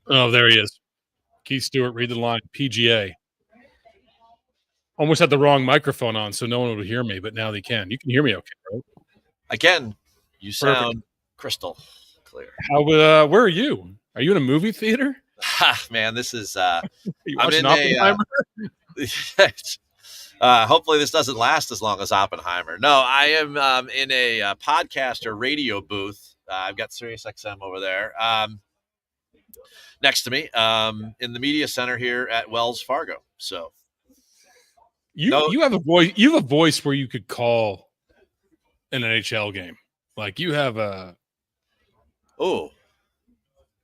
Oh, there he is. Keith Stewart, read the line. PGA. Almost had the wrong microphone on, so no one would hear me, but now they can. You can hear me okay, right? Again, you sound crystal clear. Where are you? Are you in a movie theater? Man, this is you watching Oppenheimer? Hopefully this doesn't last as long as Oppenheimer. No, I am in a podcast or radio booth. I've got SiriusXM over there next to me in the media center here at Wells Fargo. So you have a voice. You have a voice where you could call an NHL game. Like you have a. Oh,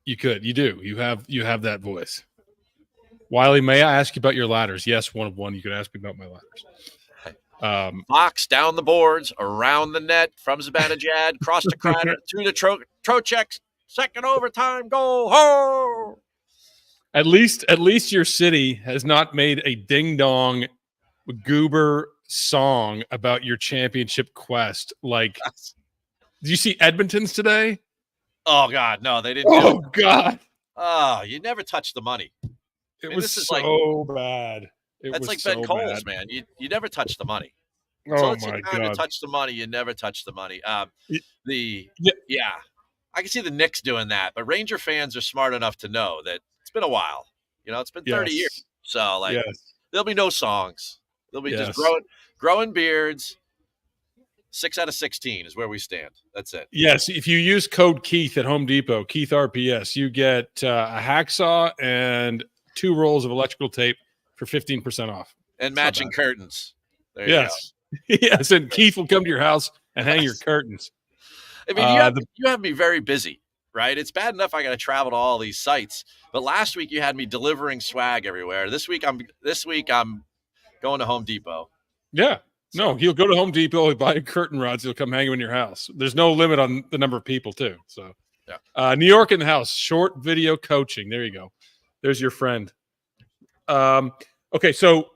you could. You do. You have that voice. Wiley, may I ask you about your ladders? Yes, one of one. You could ask me about my ladders. Fox down the boards, around the net, from Zibanejad, cross to Kreider, to the Trocheck, second overtime goal. Ho! At least your city has not made a ding-dong goober song about your championship quest. Like, did you see Edmonton's today? Oh, God, no, they didn't. Oh, God. Oh, you never touch the money. It was so bad. That's like Ben Coles, man. You never touch the money. Oh my God! To touch the money, you never touch the money. I can see the Knicks doing that, but Ranger fans are smart enough to know that it's been a while. You know, it's been 30 years, so there'll be no songs. There'll be just growing beards. 6 out of 16 is where we stand. That's it. Yes, if you use code Keith at Home Depot, Keith RPS, you get a hacksaw and 2 rolls of electrical tape for 15% off. And matching curtains. There yes. You go. Yes, and Keith will come to your house and hang your curtains. I mean, you have me very busy, right? It's bad enough I got to travel to all these sites, but last week you had me delivering swag everywhere. This week I'm going to Home Depot. Yeah. No, he'll go to Home Depot, he'll buy curtain rods, he'll come hang them in your house. There's no limit on the number of people, too. So, New York in the house, short video coaching. There you go. There's your friend. Okay, so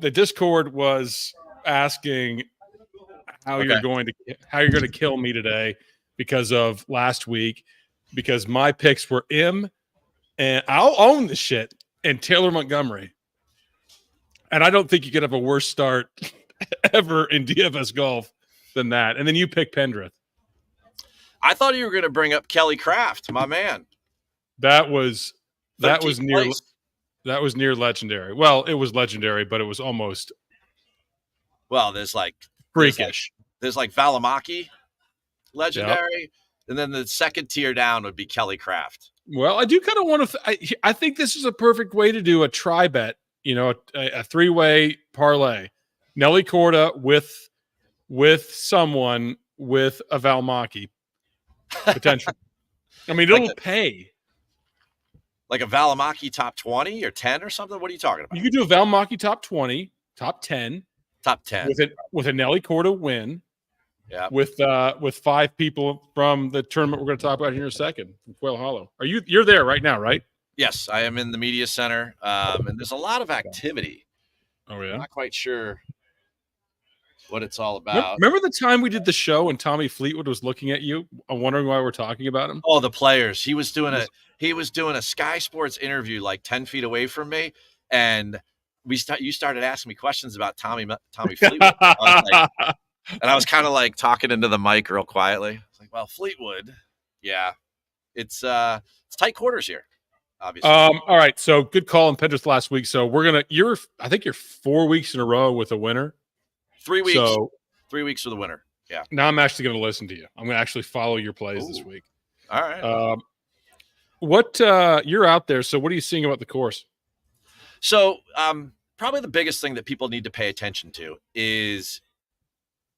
the Discord was asking how you're going to kill me today because of last week, because my picks were and I'll own the shit, and Taylor Montgomery. And I don't think you could have a worse start ever in DFS golf than that. And then you pick Pendrith. I thought you were going to bring up Kelly Craft, my man. That was near legendary. Well, it was legendary, but it was almost. Well, there's like freakish. There's like Valimaki, legendary, and then the second tier down would be Kelly Craft. Well, I do kind of want to. I think this is a perfect way to do a try bet. You know, a 3-way parlay. Nelly Corda with someone with a Valimaki potential. I mean, it'll pay. Like a Valimaki top 20 or 10 or something? What are you talking about? You could do a Valimaki top 20, top 10. Top 10. With a Nelly Corda win. Yeah. With 5 people from the tournament we're going to talk about here in a second from Quail Hollow. You're there right now, right? Yes, I am in the media center. And there's a lot of activity. Oh, yeah? I'm not quite sure what it's all about. Remember the time we did the show and Tommy Fleetwood was looking at you, wondering why we're talking about him? Oh, the players. He was doing a Sky Sports interview like 10 feet away from me, and you started asking me questions about Tommy Fleetwood. And I was kind of like talking into the mic real quietly. I was like, well, Fleetwood, yeah. It's tight quarters here, obviously. All right, so good call in Pendrith last week. So I think you're 4 weeks in a row with a winner. 3 weeks. So, 3 weeks for the winner. Yeah. Now I'm actually going to listen to you. I'm going to actually follow your plays this week. All right. You're out there. So what are you seeing about the course? So probably the biggest thing that people need to pay attention to is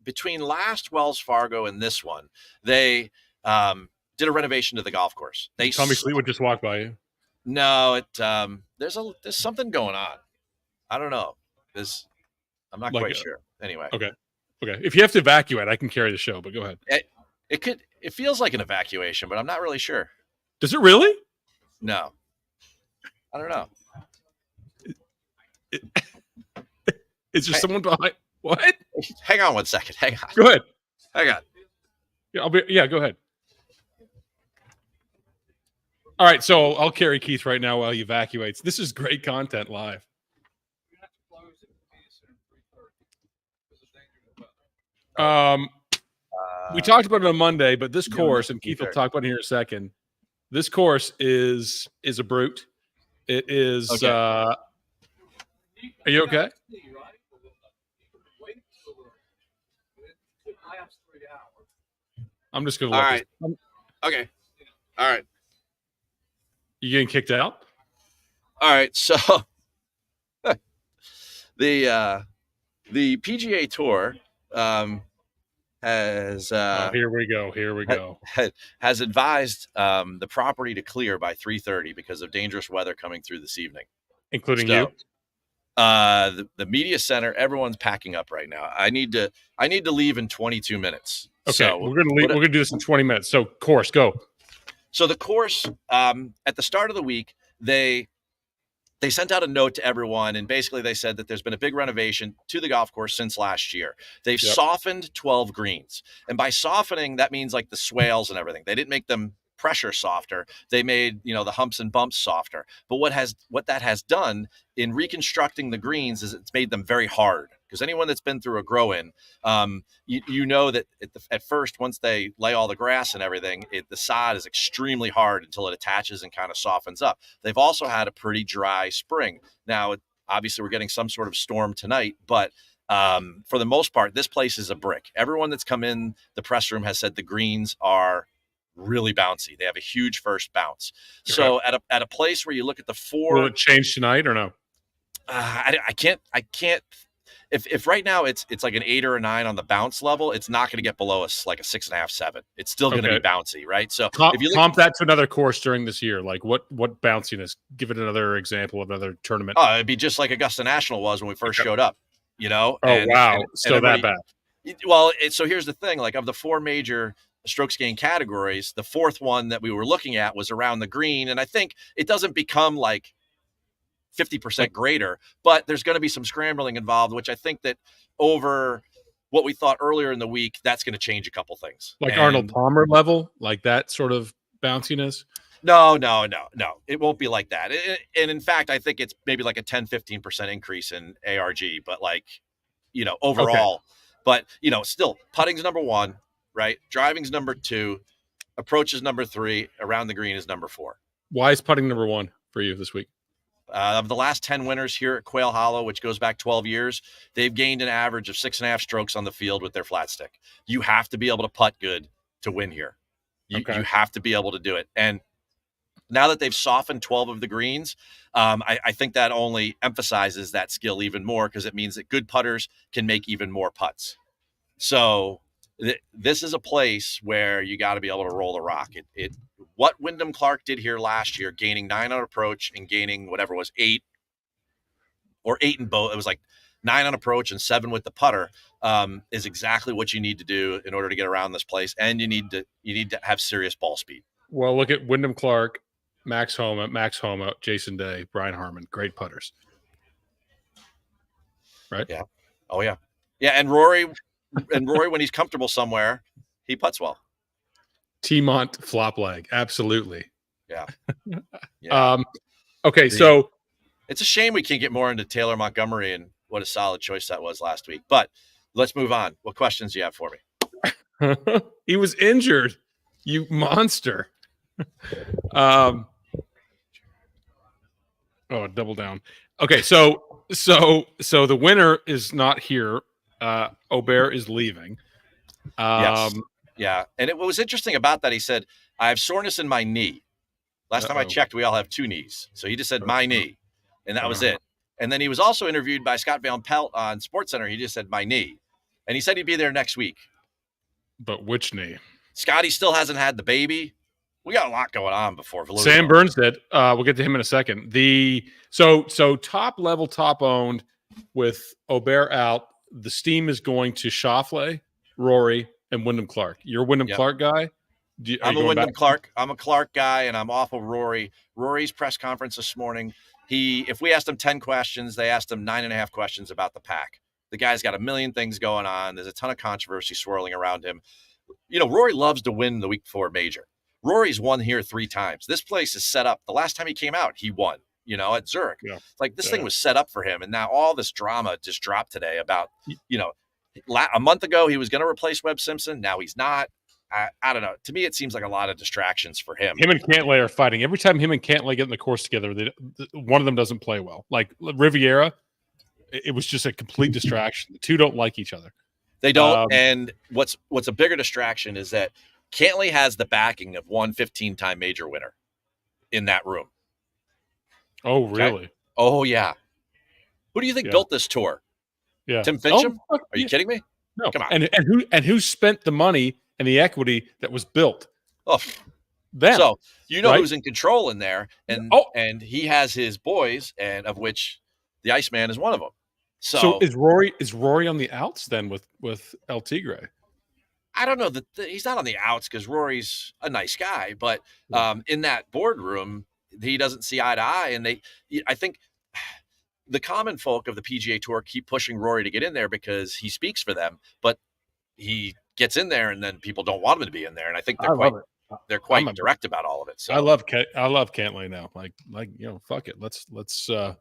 between last Wells Fargo and this one, they did a renovation to the golf course. Tommy Fleetwood just walked by you. No, there's something going on. I don't know. I'm not quite sure. Anyway. Okay. If you have to evacuate, I can carry the show, but go ahead. It feels like an evacuation, but I'm not really sure. Does it really? No. I don't know. Is there someone behind? What? Hang on one second. Hang on. Go ahead. Hang on. Yeah, go ahead. All right, so I'll carry Keith right now while he evacuates. This is great content live. We talked about it on Monday, but this course, and Keith will talk about it here in a second. This course is a brute. It is. Okay. Are you okay? I'm just gonna. All right. Okay. All right. You getting kicked out? All right. So the PGA Tour has here we go. Has advised the property to clear by 3:30 because of dangerous weather coming through this evening, including you. The media center, everyone's packing up right now. I need to leave in 22 minutes. Okay, so we're gonna leave. We're gonna do this in 20 minutes. So course, go. So the course, at the start of the week, they sent out a note to everyone, and basically they said that there's been a big renovation to the golf course since last year. They've softened 12 greens, and by softening, that means like the swales and everything. They didn't make them pressure softer. They made, the humps and bumps softer. But what that has done in reconstructing the greens is it's made them very hard. Because anyone that's been through a grow-in, you know that at first, once they lay all the grass and everything, the sod is extremely hard until it attaches and kind of softens up. They've also had a pretty dry spring. Now, obviously, we're getting some sort of storm tonight, but for the most part, this place is a brick. Everyone that's come in the press room has said the greens are really bouncy. They have a huge first bounce. Okay. So at a place where you look at the four, will it change tonight or no? I can't. If right now it's like an 8 or a 9 on the bounce level, it's not going to get below us like a 6.5, 7. It's still going to be bouncy, right? So if you comp that to another course during this year, like what bounciness? Give it another example of another tournament. Oh, it'd be just like Augusta National was when we first showed up. Oh wow, still that bad. Well, so here's the thing: like of the 4 major strokes gained categories, the 4th one that we were looking at was around the green, and I think it doesn't become like 50% greater, but there's going to be some scrambling involved, which I think that over what we thought earlier in the week, that's going to change a couple things. Like Arnold Palmer level, like that sort of bounciness? No. It won't be like that. And in fact, I think it's maybe like a 10-15% increase in ARG, but like, overall. Okay. But, still, putting's number 1, right? Driving's number 2, approach is number 3, around the green is number 4. Why is putting number 1 for you this week? Of the last 10 winners here at Quail Hollow, which goes back 12 years, they've gained an average of 6.5 strokes on the field with their flat stick. You have to be able to putt good to win here. You have to be able to do it. And now that they've softened 12 of the greens, I think that only emphasizes that skill even more because it means that good putters can make even more putts. So this is a place where you got to be able to roll the rock. What Wyndham Clark did here last year, gaining 9 on approach and gaining whatever it was 8 in both. It was like 9 on approach and 7 with the putter, is exactly what you need to do in order to get around this place. And you need to have serious ball speed. Well, look at Wyndham Clark, Max Homa, Jason Day, Brian Harmon, great putters. Right? Yeah. Oh yeah. Yeah. And Rory, when he's comfortable somewhere, he putts well. T-Mont flop leg. Absolutely. Yeah. Okay. So it's a shame we can't get more into Taylor Montgomery and what a solid choice that was last week, but let's move on. What questions do you have for me? He was injured. You monster. Double down. Okay. So the winner is not here. Aubert is leaving. Yes. Yeah. And what was interesting about that, he said, I have soreness in my knee. Last time I checked, we all have 2 knees. So he just said my knee, and that was it. And then he was also interviewed by Scott Van Pelt on SportsCenter. He just said my knee. And he said he'd be there next week. But which knee? Scotty still hasn't had the baby. We got a lot going on before. Sam Burns did. We'll get to him in a second. So top level, top owned with Aubert out, the steam is going to Schauffele, Rory, and Wyndham Clark. You're a Wyndham Clark guy? I'm a Wyndham Clark. I'm a Clark guy, and I'm off of Rory. Rory's press conference this morning, if we asked him 10 questions, they asked him 9.5 questions about the pack. The guy's got a million things going on. There's a ton of controversy swirling around him. Rory loves to win the week before major. Rory's won here 3 times. This place is set up. The last time he came out, he won, at Zurich. Yeah. Like this thing was set up for him. And now all this drama just dropped today about, a month ago he was going to replace Webb Simpson. Now he's not. I don't know. To me, it seems like a lot of distractions for him. Him and Cantlay are fighting. Every time him and Cantlay get in the course together, one of them doesn't play well. Like Riviera, it was just a complete distraction. The two don't like each other. They don't. And what's a bigger distraction is that Cantlay has the backing of one 15-time major winner in that room. Oh, really? Okay? Oh, yeah. Who do you think built this tour? Yeah. Tim Fincham? Are you kidding me? No. Come on. And who spent the money and the equity that was built? Oh, them. So right? who's in control in there, and he has his boys, and of which the Iceman is one of them. So is Rory on the outs then with El Tigre? I don't know that he's not on the outs because Rory's a nice guy, but in that boardroom he doesn't see eye to eye, and I think the common folk of the PGA Tour keep pushing Rory to get in there because he speaks for them, but he gets in there and then people don't want him to be in there. And I think they're quite direct about all of it. So I love Cantlay now. Like, fuck it. Let's yeah,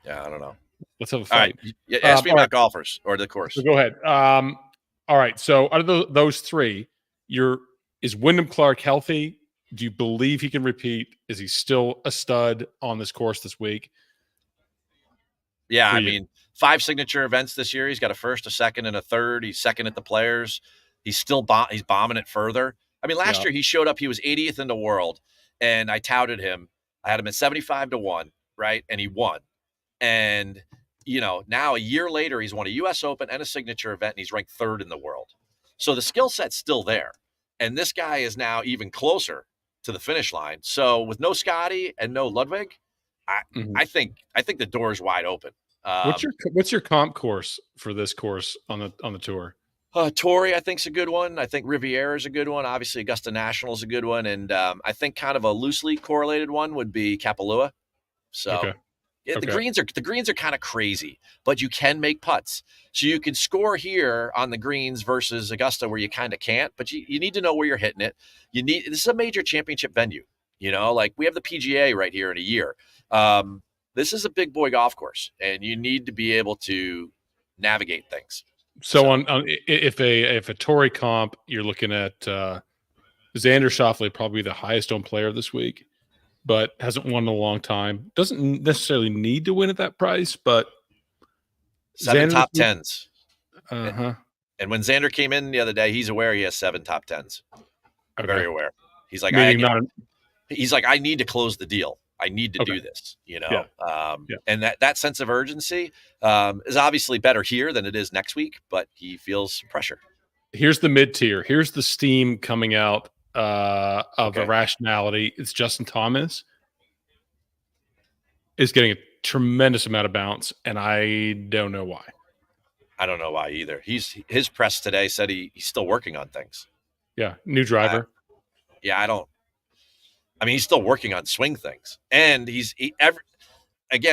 I don't know. Let's have a fight. All right. Yeah, ask me about golfers or the course. So go ahead. All right. So out of those three, is Wyndham Clark healthy? Do you believe he can repeat? Is he still a stud on this course this week? Yeah, I mean, 5 signature events this year. He's got a first, a second, and a third. He's second at the Players. He's still he's bombing it further. I mean, last year he showed up. He was 80th in the world, and I touted him. I had him at 75-1, right? And he won. And now a year later, he's won a U.S. Open and a signature event, and he's ranked 3rd in the world. So the skill set's still there, and this guy is now even closer to the finish line. So with no Scotty and no Ludwig, I think the door is wide open. What's your comp course for this course on the tour? Torrey, I think, is a good one. I think Riviera is a good one. Obviously, Augusta National is a good one, and I think kind of a loosely correlated one would be Kapalua. So the greens are kind of crazy, but you can make putts. So you can score here on the greens versus Augusta where you kind of can't. But you need to know where you're hitting it. This is a major championship venue. Like we have the PGA right here in a year. This is a big boy golf course, and you need to be able to navigate things. So on if a Torrey comp, you're looking at Xander Schauffele, probably the highest owned player this week, but hasn't won in a long time. Doesn't necessarily need to win at that price, but 7 top 10s. Uh-huh. And when Xander came in the other day, he's aware he has 7 top 10s. Okay. Very aware. He's like, he's like, I need to close the deal. I need to do this, and that sense of urgency is obviously better here than it is next week, but he feels pressure. Here's the mid-tier. Here's the steam coming out of irrationality. It's Justin Thomas is getting a tremendous amount of bounce, and I don't know why. I don't know why either. His press today said he's still working on things. Yeah, new driver. He's still working on swing things, and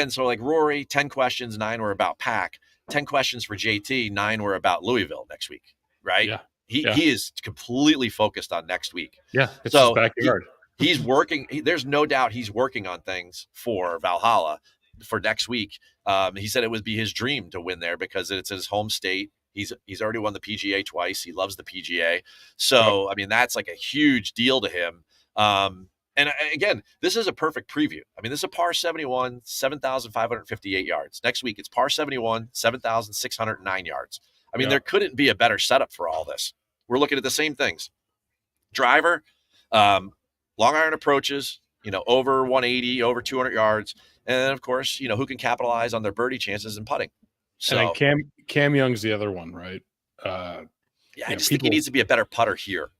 so like Rory, 10 questions, 9 were about Pack, 10 questions for JT, 9 were about Louisville next week, right? Yeah. He is completely focused on next week. Yeah, it's his backyard. He's working. There's no doubt he's working on things for Valhalla for next week. He said it would be his dream to win there because it's his home state. He's already won the PGA twice. He loves the PGA. So, that's like a huge deal to him. And again, this is a perfect preview. This is a par 71, 7,558 yards. Next week, it's par 71, 7,609 yards. There couldn't be a better setup for all this. We're looking at the same things. Driver, long iron approaches, over 180, over 200 yards. And then, of course, who can capitalize on their birdie chances and putting. So and Cam Young's the other one, right? I just think he needs to be a better putter here.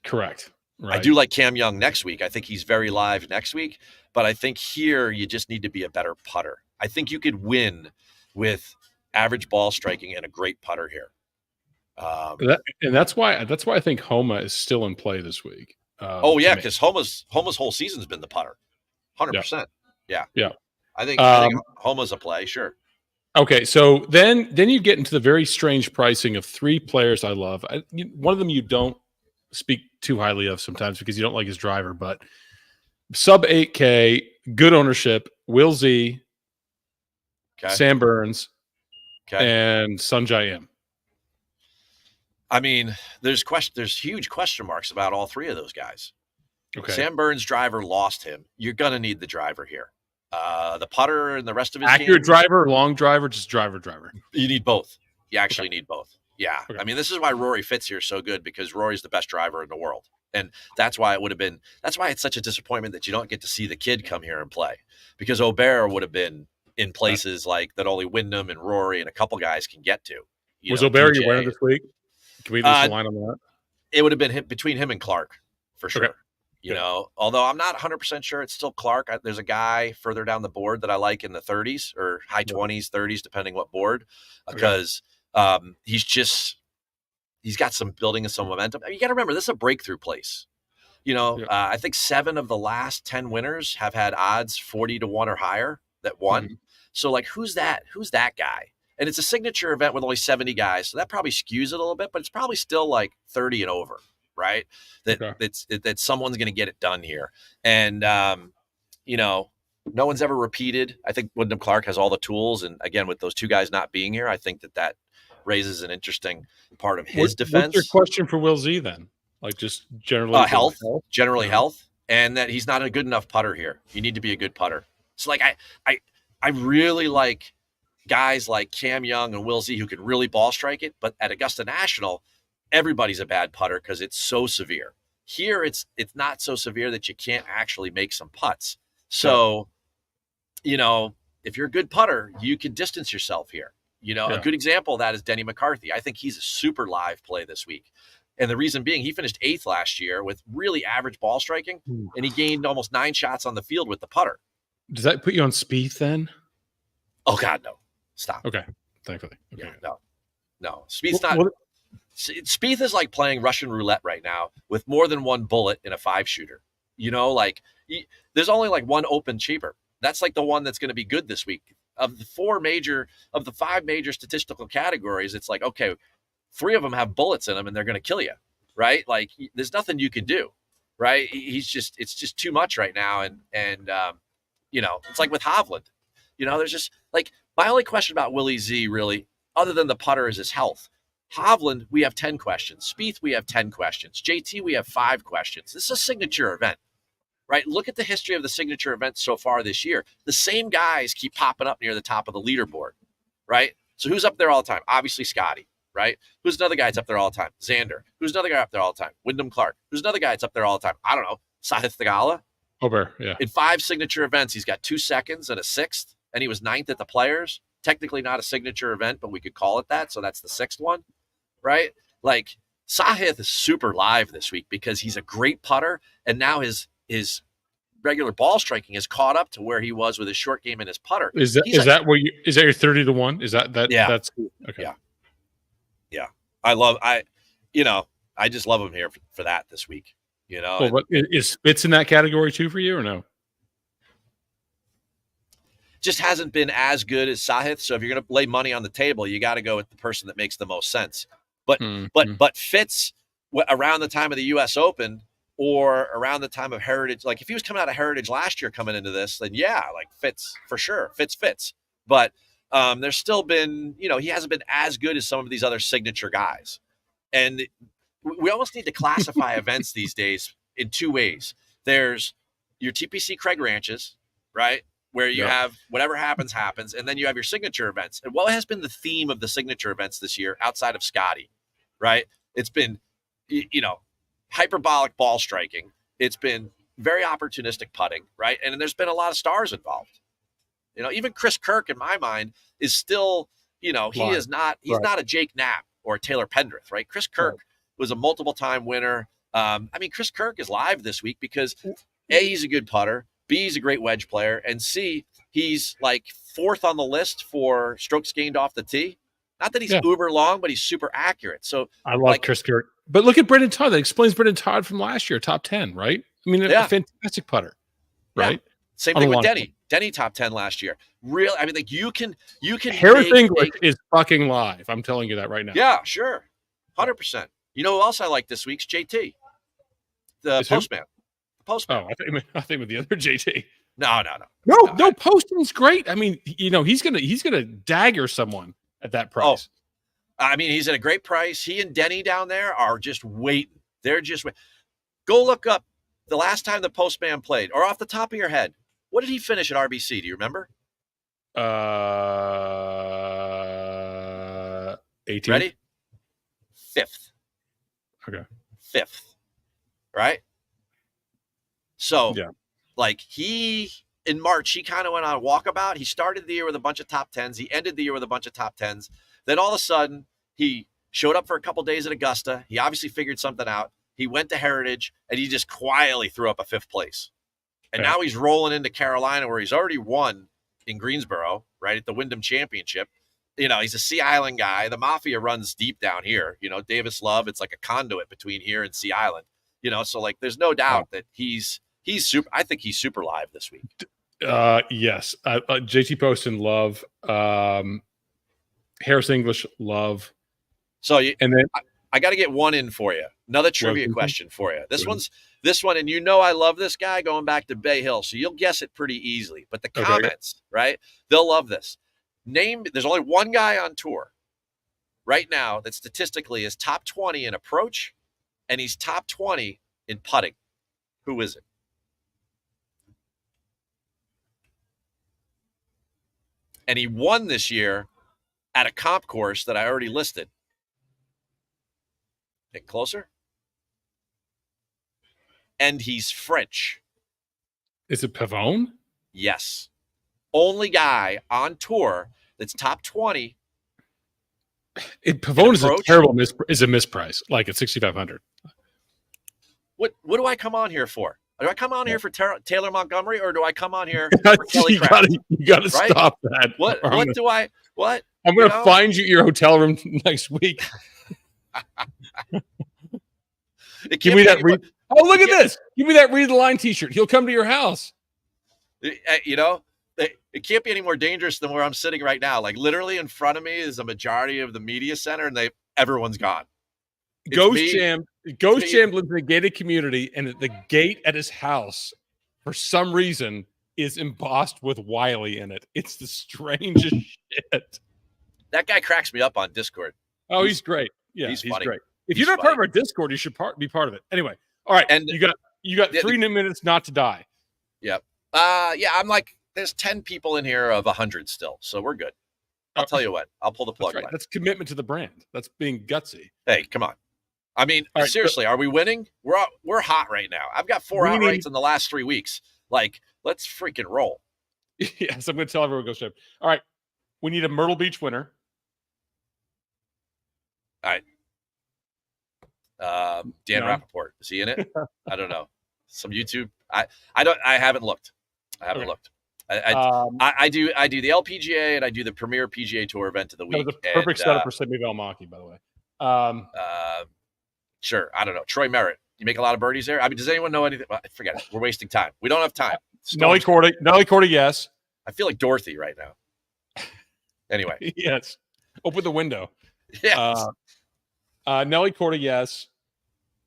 Correct. Right. I do like Cam Young next week. I think he's very live next week, but I think here you just need to be a better putter. I think you could win with average ball striking and a great putter here. That's why I think Homa is still in play this week. Because Homa's whole season's been the putter, 100%. Yeah. I think Homa's a play, sure. Okay, so then you get into the very strange pricing of 3 players I love. One of them you don't speak too highly of sometimes because you don't like his driver, but sub 8K, good ownership, Will Z, Sam Burns, and Sanjay M. I mean, there's huge question marks about all three of those guys. Okay. Sam Burns' driver lost him. You're going to need the driver here. The putter and the rest of his accurate game, driver, long driver, just driver. You need both. You actually need both. Yeah. Okay. I mean, this is why Rory Fitz here is so good, because Rory's the best driver in the world. And that's why it's such a disappointment that you don't get to see the kid come here and play, because Aubert would have been in places like that only Wyndham and Rory and a couple guys can get to. Was Aubert your winner this week? Can we lose the line on that? It would have been between him and Clark for sure. Okay. Although I'm not 100% sure it's still Clark. There's a guy further down the board that I like in the 30s or high 20s, 30s, depending what board, because he's got some building and some momentum. I mean, you got to remember, this is a breakthrough place. I think 7 of the last 10 winners have had odds 40 to 1 or higher that won. Mm-hmm. So like, who's that guy? And it's a signature event with only 70 guys. So that probably skews it a little bit, but it's probably still like 30 and over, right? That someone's going to get it done here. And, no one's ever repeated. I think Wyndham Clark has all the tools. And again, with those two guys not being here, I think that raises an interesting part of his defense. What's your question for Will Z then? Like just generally health. And that he's not a good enough putter here. You need to be a good putter. So like, I really like guys like Cam Young and Will Z who can really ball strike it, but at Augusta National, everybody's a bad putter because it's so severe. Here, it's not so severe that you can't actually make some putts. So, if you're a good putter, you can distance yourself here. A good example of that is Denny McCarthy. I think he's a super live play this week. And the reason being, he finished 8th last year with really average ball striking, and he gained almost 9 shots on the field with the putter. Does that put you on Spieth then? Oh, God, no. Stop. Okay. Thankfully. Okay. Yeah, no. Spieth's not. Spieth is like playing Russian roulette right now with more than one bullet in a 5-shooter. There's only like one open cheaper. That's like the one that's going to be good this week. Of the 5 major statistical categories, it's like, okay, 3 of them have bullets in them and they're going to kill you, right? Like there's nothing you can do, right? It's just too much right now. And it's like with Hovland, there's just like, my only question about Willie Z really, other than the putter, is his health. Hovland, we have 10 questions. Spieth, we have 10 questions. JT, we have 5 questions. This is a signature event, right? Look at the history of the signature events so far this year. The same guys keep popping up near the top of the leaderboard, right? So who's up there all the time? Obviously Scotty, right? Who's another guy that's up there all the time? Xander. Who's another guy up there all the time? Wyndham Clark. Who's another guy that's up there all the time? I don't know. Sahith Theegala. Aubert, yeah. In 5 signature events, he's got 2 seconds and a 6th, and he was 9th at the Players. Technically not a signature event, but we could call it that. So that's the 6th one, right? Like Sahith is super live this week because he's a great putter, and now his regular ball striking has caught up to where he was with his short game and his putter. Is that your 30 to 1? Is that yeah. That's okay. Yeah. I just love him here for that this week. Well, but is Spitz in that category too for you or no? Just hasn't been as good as Sahith. So if you're going to lay money on the table, you got to go with the person that makes the most sense. But Fitz around the time of the U.S. Open or around the time of Heritage, like if he was coming out of Heritage last year coming into this, then yeah, like Fitz for sure. Fitz. But there's still been, he hasn't been as good as some of these other signature guys. And we almost need to classify events these days in 2 ways. There's your TPC Craig Ranches, right? Where you have whatever happens. And then you have your signature events. And what has been the theme of the signature events this year outside of Scotty, right? It's been, hyperbolic ball striking. It's been very opportunistic putting, right? And there's been a lot of stars involved. Even Chris Kirk, in my mind, is still, he's not a Jake Knapp or a Taylor Pendrith, right? Chris Kirk was a multiple-time winner. Chris Kirk is live this week because A, he's a good putter, B, he's a great wedge player, and C, he's like 4th on the list for strokes gained off the tee. Not that he's uber long, but he's super accurate. So I love Chris Kirk. But look at Brendan Todd. That explains Brendan Todd from last year, top 10, right? I mean, a fantastic putter, right? Yeah. Same thing with Denny. Denny top 10 last year. Really, you can. Harris English is fucking live. I'm telling you that right now. Yeah, sure, 100%. You know who else I like this week's JT. The Is who? postman. The postman. Oh, I think with the other JT. No. Poston's great. I mean, he's gonna dagger someone at that price. I mean, he's at a great price. He and Denny down there are just waiting. They're just waiting. Go look up the last time the postman played, or off the top of your head, what did he finish at RBC? Do you remember? 18. Ready? 5th. Okay. 5th. Right? So, yeah. like in March, he kind of went on a walkabout. He started the year with a bunch of top 10s. He ended the year with a bunch of top 10s. Then all of a sudden, he showed up for a couple days at Augusta. He obviously figured something out. He went to Heritage, and he just quietly threw up a 5th place. And now he's rolling into Carolina, where he's already won in Greensboro, right, at the Wyndham Championship. He's a Sea Island guy. The Mafia runs deep down here. Davis Love, it's like a conduit between here and Sea Island. So, like, there's no doubt that he's super. I think he's super live this week. Yes. JT Poston, love. Harris English, love. So, and then I got to get one in for you. Another trivia question for you. This one, and I love this guy going back to Bay Hill, so you'll guess it pretty easily. But the comments, right? They'll love this. There's only one guy on tour right now that statistically is top 20 in approach, and he's top 20 in putting. Who is it? And he won this year at a comp course that I already listed. Get closer. And he's French. Is it Pavone? Yes. Only guy on tour that's top 20. Pavone is a terrible misprice, like at 6,500. What do I come on here for? Do I come on here for Taylor Montgomery, or do I come on here for Kelly Craft? You got to stop that. What I'm going to find you your hotel room next week. Give me that. Look at this. Give me that Read the Line T-shirt. He'll come to your house. It can't be any more dangerous than where I'm sitting right now. Like, literally in front of me is a majority of the media center, and everyone's gone. Ghost Jam lives in a gated community, and the gate at his house, for some reason, is embossed with Wiley in it. It's the strangest shit. That guy cracks me up on Discord. Oh, he's great. Yeah, he's funny. Great. If you're not part of our Discord, you should be part of it. Anyway, all right. And you got 3 minutes not to die. Yep. I'm like, there's 10 people in here of 100 still, so we're good. I'll tell you what. I'll pull the plug. That's right. That's commitment to the brand. That's being gutsy. Hey, come on. I mean, seriously, are we winning? We're hot right now. I've got 4 outrights in the last 3 weeks. Like, let's freaking roll. Yes, I'm going to tell everyone to go straight. All right. We need a Myrtle Beach winner. All right. Dan Rappaport, is he in it? I don't know. Some YouTube. I haven't looked. I do the LPGA, and I do the premier PGA Tour event of the week. That was a perfect setup for Simi Valmaki, by the way. Sure. I don't know. Troy Merritt. You make a lot of birdies there. I mean, does anyone know anything? Well, forget it. We're wasting time. We don't have time. Nelly Cordy, yes. I feel like Dorothy right now. Anyway. Yes. Open the window. Yes. Nelly Cordy, yes.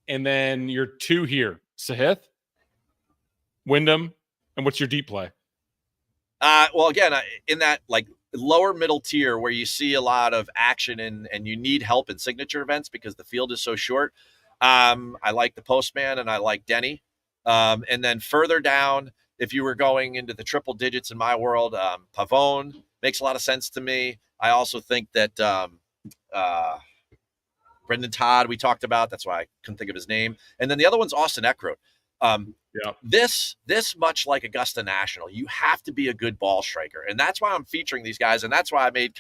And then your 2 here. Sahith, Wyndham, and what's your deep play? Well, again, in that like lower middle tier where you see a lot of action and you need help in signature events because the field is so short. I like the Postman and I like Denny. And then further down, if you were going into the triple digits in my world, Pavone makes a lot of sense to me. I also think that Brendan Todd we talked about. That's why I couldn't think of his name. And then the other one's Austin Eckroat. This much like Augusta National, you have to be a good ball striker. And that's why I'm featuring these guys. And that's why I made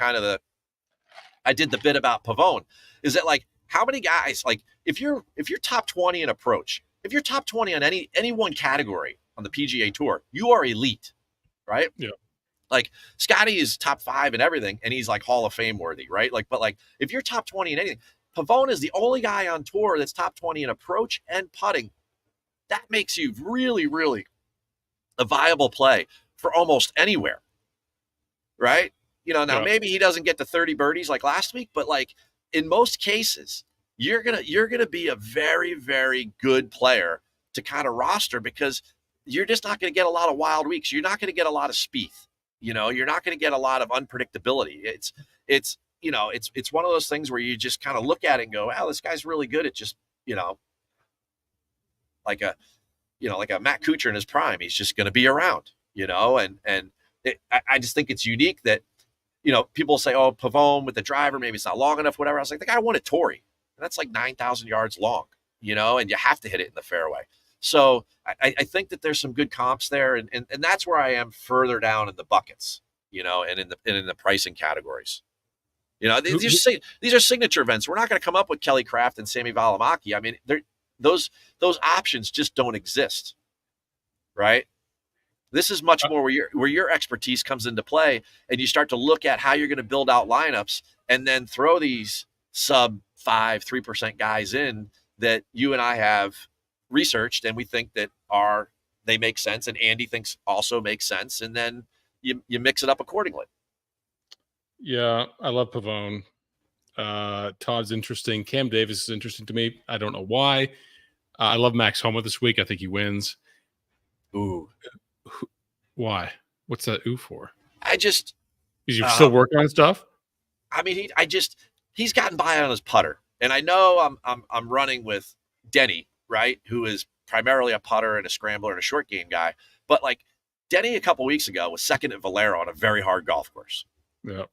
I did the bit about Pavone, is that like, how many guys, like if you're top 20 in approach, if you're top 20 on any one category on the PGA Tour, you are elite, right? Yeah. Like Scotty is top 5 and everything, and he's like Hall of Fame worthy, right? Like, but like if you're top 20 in anything, Pavone is the only guy on tour that's top 20 in approach and putting. That makes you really, really a viable play for almost anywhere, right? Now maybe he doesn't get to 30 birdies like last week, but like in most cases, you're gonna be a very, very good player to kind of roster because you're just not going to get a lot of wild weeks. You're not going to get a lot of Spieth. You're not going to get a lot of unpredictability. It's one of those things where you just kind of look at it and go, wow, this guy's really good at just, like a Matt Kuchar in his prime. He's just going to be around, I just think it's unique that, people say, oh, Pavone with the driver, maybe it's not long enough, whatever. I was like, the guy won at Torrey. And that's like 9,000 yards long, and you have to hit it in the fairway. So I think that there's some good comps there. And that's where I am further down in the buckets, and in the pricing categories. These are signature events. We're not going to come up with Kelly Craft and Sammy Valimaki. I mean, those options just don't exist, right? This is much more where your expertise comes into play, and you start to look at how you're going to build out lineups, and then throw these sub 3% guys in that you and I have researched, and we think that they make sense, and Andy thinks also makes sense, and then you mix it up accordingly. Yeah, I love Pavone. Todd's interesting. Cam Davis is interesting to me. I don't know why. I love Max Homa this week. I think he wins. Ooh. Why? What's that ooh for? Is you still working on stuff? I mean, he's gotten by on his putter. And I know I'm running with Denny, right? Who is primarily a putter and a scrambler and a short game guy. But like Denny a couple weeks ago was second at Valero on a very hard golf course. Yeah.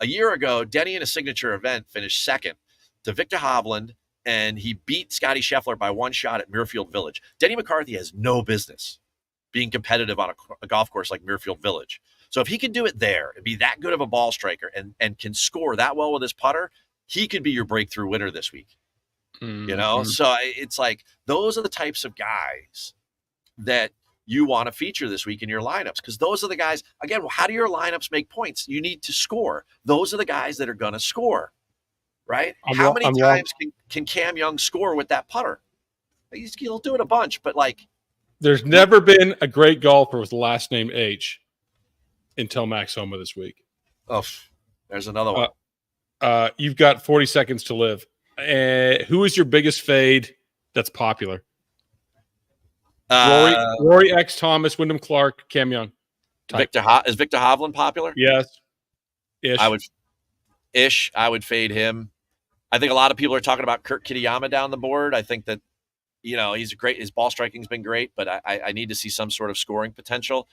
A year ago, Denny in a signature event finished second to Victor Hovland, and he beat Scotty Scheffler by one shot at Muirfield Village. Denny McCarthy has no business being competitive on a golf course like Muirfield Village. So if he can do it there and be that good of a ball striker and can score that well with his putter, he could be your breakthrough winner this week. Mm-hmm. So it's like those are the types of guys that you want to feature this week in your lineups, because those are the guys, again, how do your lineups make points? You need to score. Those are the guys that are going to score, right? How many times can Cam Young score with that putter? He'll do it a bunch, but like, there's never been a great golfer with the last name H until Max Homa this week. Oh, there's another one. You've got 40 seconds to live. Who is your biggest fade that's popular? Rory X, Thomas, Wyndham Clark, Cam Young. Is Victor Hovland popular? Yes. I would fade him. I think a lot of people are talking about Kurt Kitayama down the board. I think that, he's great. His ball striking's been great, but I need to see some sort of scoring potential.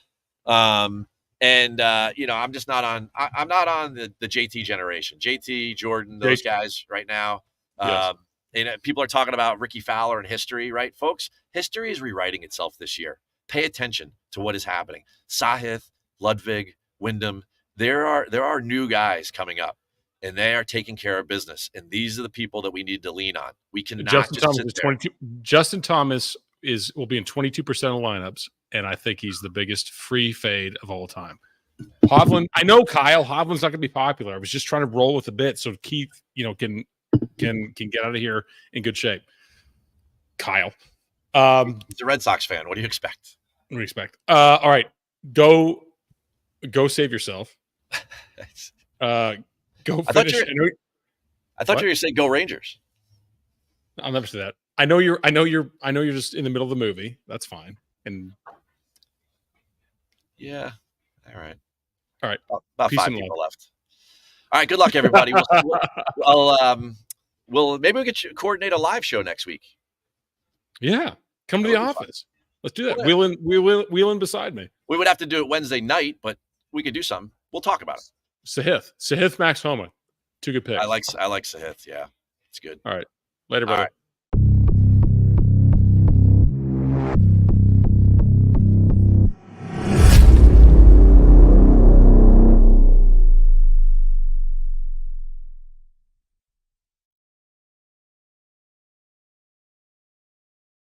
I'm just not on. I'm not on the JT generation. JT, Jordan, those guys right now. Yes. And people are talking about Ricky Fowler and history, right, folks? History is rewriting itself this year. Pay attention to what is happening. Sahith, Ludwig, Wyndham. There are new guys coming up, and they are taking care of business. And these are the people that we need to lean on. We cannot just sit there. Justin Thomas will be in 22% of lineups, and I think he's the biggest free fade of all time. Hovland, I know Kyle Hovland's not going to be popular. I was just trying to roll with a bit so Keith, can get out of here in good shape. Kyle, he's a Red Sox fan. What do you expect? All right, go save yourself. Go finish. I thought you were going to say go Rangers. I'll never say that. I know you're just in the middle of the movie. That's fine. And yeah, all right. About Peace 5 people left. All right, good luck, everybody. Maybe we could coordinate a live show next week. Yeah, come to the office. Let's do that. Wheel in beside me. We would have to do it Wednesday night, but we could do something. We'll talk about it. Sahith, Max Homa, two good picks. I like Sahith. Yeah, it's good. All right, later, brother. All right.